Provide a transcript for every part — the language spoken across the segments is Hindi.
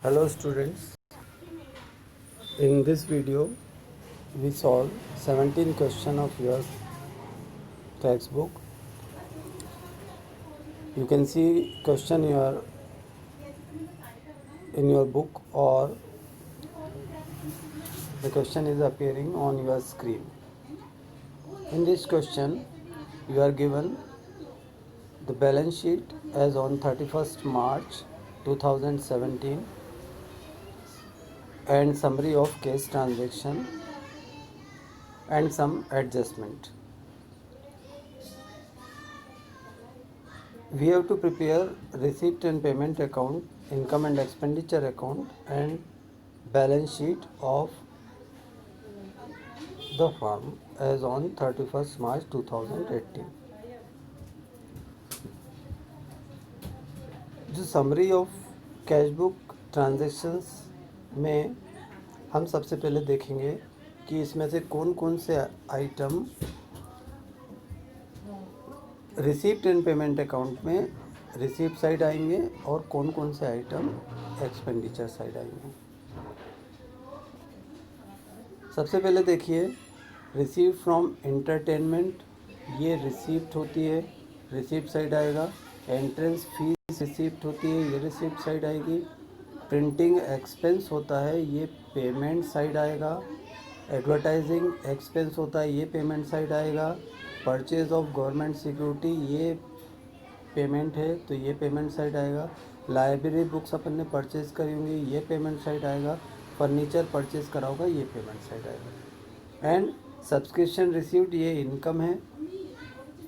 Hello students, in this video we solve 17 question of your textbook. You can see question in your book, or the question is appearing on your screen. In this question you are given the balance sheet as on 31st March 2017 and summary of cash transaction and some adjustment. We have to prepare receipt and payment account, income and expenditure account, and balance sheet of the firm as on 31st March 2018. जो summary of cash book transactions में हम सबसे पहले देखेंगे कि इसमें से कौन कौन से item receipt and payment account में रिसीप्ट साइड आएंगे और कौन कौन से आइटम एक्सपेंडिचर साइड आएंगे। सबसे पहले देखिए रिसीप्ट फ्रॉम एंटरटेनमेंट, ये रिसीप्ट होती है, रिसीप्ट साइड आएगा। एंट्रेंस फीस रिसीप्ट होती है, ये रिसीप्ट साइड आएगी। प्रिंटिंग एक्सपेंस होता है, ये पेमेंट साइड आएगा। एडवर्टाइजिंग एक्सपेंस होता है, ये पेमेंट साइड आएगा। परचेज ऑफ गवर्नमेंट सिक्योरिटी, ये पेमेंट है तो ये पेमेंट साइड आएगा। लाइब्रेरी बुक्स अपन ने परचेज करी होंगी, ये पेमेंट साइड आएगा। फर्नीचर परचेज करा होगा, ये पेमेंट साइड आएगा। एंड सब्सक्रिप्शन रिसीव्ड, ये इनकम है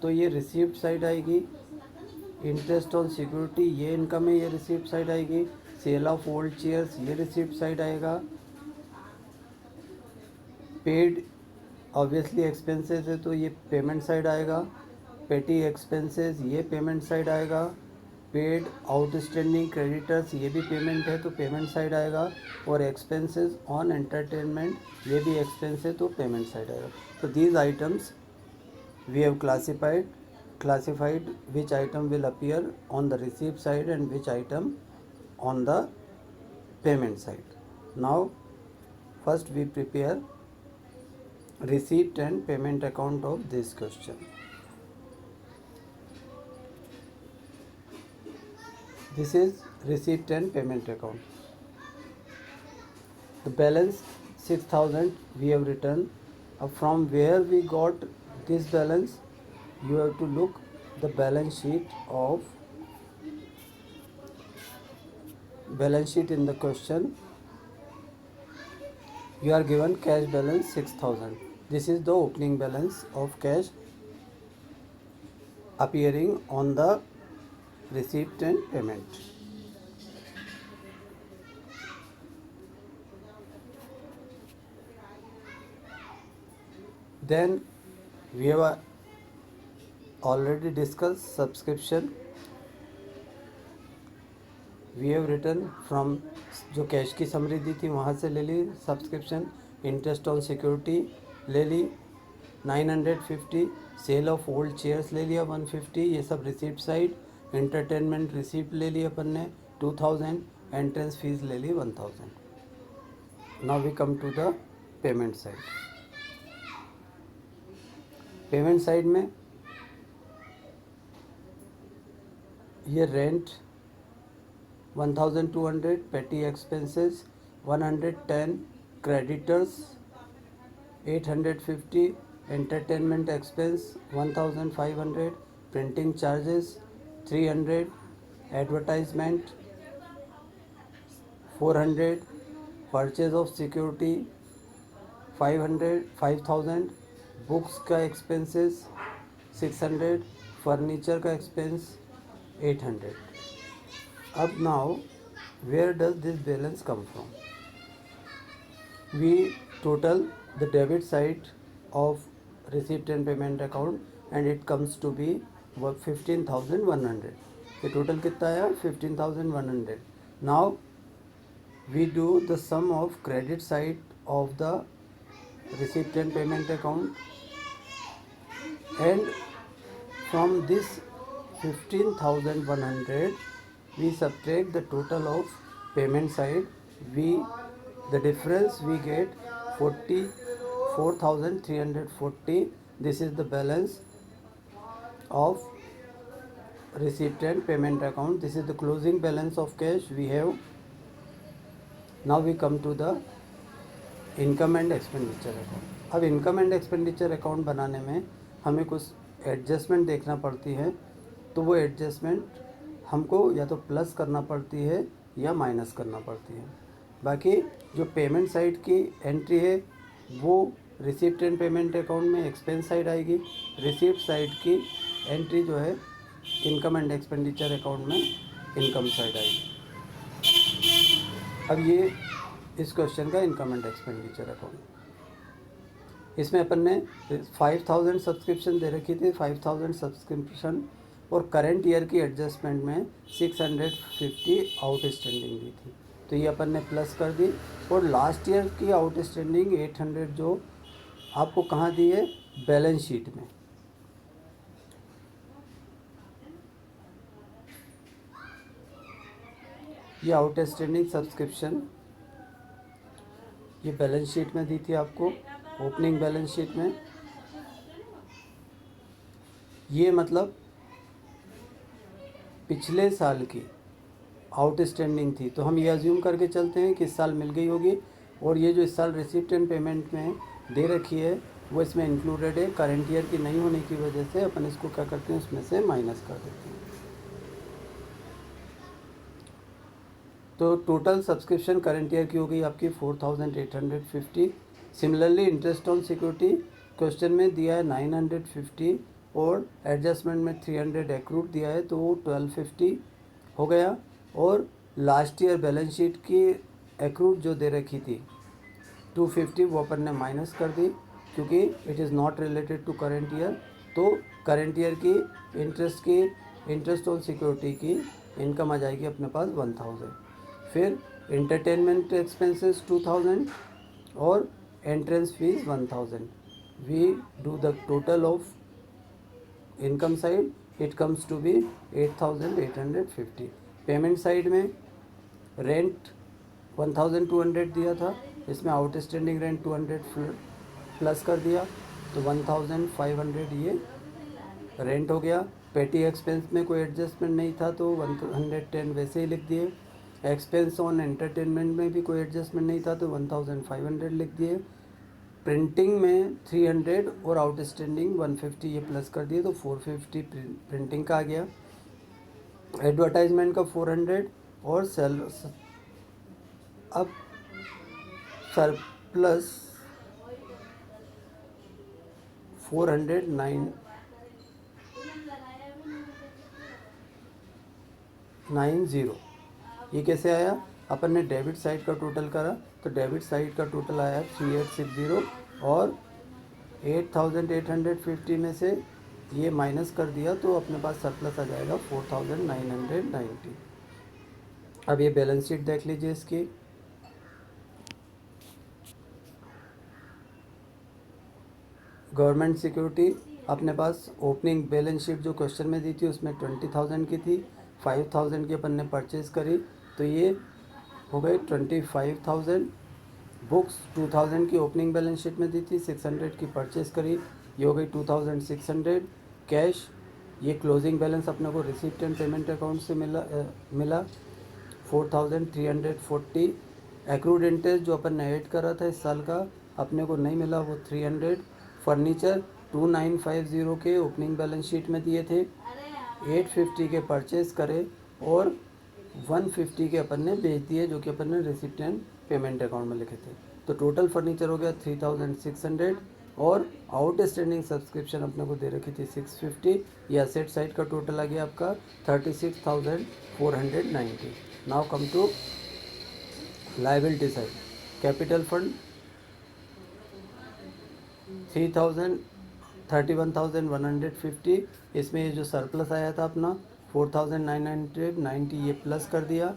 तो ये रिसीव्ड साइड आएगी। इंटरेस्ट ऑन सिक्योरिटी, ये इनकम है, ये रिसीव्ड साइड आएगी। सेल ऑफ ओल्ड चेयर्स, ये रिसीव्ड साइड आएगा। पेड ऑब्वियसली एक्सपेंसेस है तो ये पेमेंट साइड आएगा। पेटी एक्सपेंसेस, ये पेमेंट साइड आएगा। पेड आउटस्टैंडिंग क्रेडिटर्स, ये भी पेमेंट है तो पेमेंट साइड आएगा। और एक्सपेंसेस ऑन एंटरटेनमेंट, ये भी एक्सपेंस है तो पेमेंट साइड आएगा। तो these items we have classified which item will appear on the receipt side and which item on the payment side. Now first we prepare receipt and payment account of this question. This is receipt and payment account. The balance 6,000 we have written. From where we got this balance, you have to look the balance sheet in the question. You are given cash balance 6,000. This is the opening balance of cash appearing on the receipt and payment. Then we have already discussed subscription. We have written from जो कैश की समरी दी थी वहाँ से ले ली सब्सक्रिप्शन। इंटरेस्ट ऑन सिक्योरिटी ले ली 950। सेल ऑफ ओल्ड चेयर्स ले लिया 150, ये सब रिसीप्ट साइड। एंटरटेनमेंट रिसीप्ट ले ली अपन ने 2000। एंट्रेंस फीस ले ली 1000। Now we come to the payment side. Payment side में ये rent 1200, petty expenses 110, creditors 850, entertainment expense 1500, printing charges 300, advertisement 400, purchase of security 5000, books का एक्सपेंसेस 600, फर्नीचर का expense 800. Up now, where does this balance come from? We total the debit side of receipt and payment account and it comes to be 15,100. ये total कितना आया 15,100. Now we do the sum of credit side of the receipt and payment account, and from this 15,100 we subtract the total of payment side, the difference we get 44,340. This is the balance of receipt and payment account. This is the closing balance of cash we have. Now we come to the income and expenditure account. अब इनकम एंड एक्सपेंडिचर अकाउंट बनाने में हमें कुछ एडजस्टमेंट देखना पड़ती है. तो वो एडजस्टमेंट हमको या तो प्लस करना पड़ती है या माइनस करना पड़ती है. बाकी जो पेमेंट साइड की एंट्री है वो रिसिप्ट एंड पेमेंट अकाउंट में एक्सपेंस साइड आएगी. रिसिप्ट साइड की एंट्री जो है इनकम एंड एक्सपेंडिचर अकाउंट में इनकम साइड आएगी. अब ये इस क्वेश्चन का इनकम एंड एक्सपेंडिचर अकाउंट. इसमें अपन ने 5000 सब्सक्रिप्शन दे रखी थी. 5000 सब्सक्रिप्शन और करंट ईयर की एडजस्टमेंट में 650 आउटस्टैंडिंग दी थी. तो ये अपन ने प्लस कर दी. और लास्ट ईयर की आउटस्टैंडिंग 800 जो आपको कहाँ दी है, बैलेंस शीट में. ये आउटस्टैंडिंग सब्सक्रिप्शन ये बैलेंस शीट में दी थी आपको, ओपनिंग बैलेंस शीट में. ये मतलब पिछले साल की आउटस्टैंडिंग थी. तो हम ये अज्यूम करके चलते हैं कि इस साल मिल गई होगी. और ये जो इस साल रिसिप्ट एंड पेमेंट में दे रखी है वो इसमें इंक्लूडेड है. करंट ईयर की नहीं होने की वजह से अपन इसको क्या करते हैं, उसमें से माइनस कर देते हैं. तो टोटल सब्सक्रिप्शन करंट ईयर की हो गई आपकी 4850. Similarly interest on security question में दिया है 950 और एडजस्टमेंट में 300 एक्रूड दिया है, तो वो 1250 हो गया. और लास्ट ईयर बैलेंस शीट की एक्रूड जो दे रखी थी 250 वो अपन ने माइनस कर दी क्योंकि it is not related to current year. तो करंट ईयर की इंटरेस्ट ऑन सिक्योरिटी की इनकम आ जाएगी अपने पास 1000. फिर एंटरटेनमेंट एक्सपेंसेस 2000 और entrance fees 1000. We do the total of income side, it comes to be 8850. Payment side में रेंट 1200 दिया था, इसमें आउटस्टैंडिंग रेंट 200 प्लस कर दिया तो 1500 ये रेंट हो गया. पेटी एक्सपेंस में कोई एडजस्टमेंट नहीं था तो 110 वैसे ही लिख दिए. एक्सपेंस ऑन एंटरटेनमेंट में भी कोई एडजस्टमेंट नहीं था तो 1500 लिख दिए. प्रिंटिंग में 300 और आउटस्टैंडिंग 150 ये प्लस कर दिए तो 450 प्रिंटिंग का आ गया. एडवर्टाइजमेंट का 400 और अब सरप्लस 490. ये कैसे आया, अपन ने डेबिट साइड का टोटल करा तो डेबिट साइड का टोटल आया 3860 और 8850 में से ये माइनस कर दिया तो अपने पास सरप्लस आ जाएगा 4990. अब ये बैलेंस शीट देख लीजिए इसकी. गवर्नमेंट सिक्योरिटी अपने पास ओपनिंग बैलेंस शीट जो क्वेश्चन में दी थी उसमें 20,000 की थी. 5,000 की अपन ने परचेज करी तो ये हो गए 25,000. बुक्स 2000 की ओपनिंग बैलेंस शीट में दी थी, 600 की परचेज करी, ये हो गई 2600. कैश ये क्लोजिंग बैलेंस अपने को रिसिप्ट एंड पेमेंट अकाउंट से मिला 4340. एक्रूड इंटरेस्ट जो अपन ने ऐड करा था इस साल का अपने को नहीं मिला, वो 300. फर्नीचर 2950 के ओपनिंग बैलेंस शीट में दिए थे, 850 के परचेज करे और 150 के अपन ने बेच दिए जो कि अपन ने रिसिप्ट एंड पेमेंट अकाउंट में लिखे थे. तो टोटल फर्नीचर हो गया 3600 और आउटस्टैंडिंग सब्सक्रिप्शन अपने को दे रखी थी 650. या सेट साइड का टोटल आ गया आपका 36,490. Now come to liability side. Capital fund 31,150. इसमें ये जो सरप्लस आया था अपना 4,990 ये प्लस कर दिया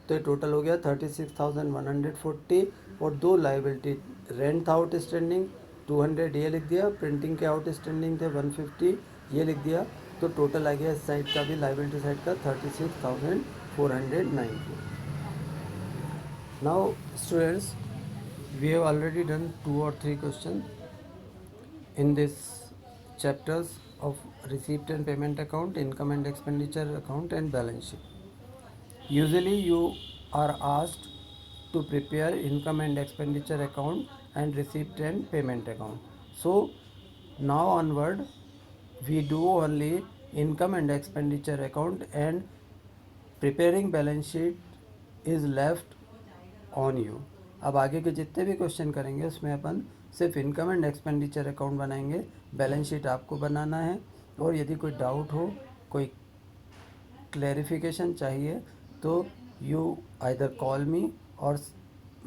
तो ये टोटल हो गया 36,140. और दो लायबिलिटी, रेंट था आउटस्टैंडिंग 200 ये लिख दिया, प्रिंटिंग के आउटस्टैंडिंग थे 150 ये लिख दिया. तो टोटल आ गया इस साइड का भी लायबिलिटी साइड का 36,490. Now students, we have already done 2 or 3 questions in this chapters of receipt and payment account, income and expenditure account, and balance sheet. Usually you are asked to prepare income and expenditure account and receipt and payment account. So now onward we do only income and expenditure account, and preparing balance sheet is left on you. अब आगे के जितने भी क्वेश्चन करेंगे उसमें अपन सिर्फ इनकम एंड एक्सपेंडिचर अकाउंट बनाएंगे, बैलेंस शीट आपको बनाना है. और यदि कोई डाउट हो, कोई क्लैरिफिकेशन चाहिए, तो यू आइदर कॉल मी और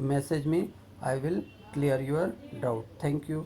message me. I will clear your doubt. Thank you.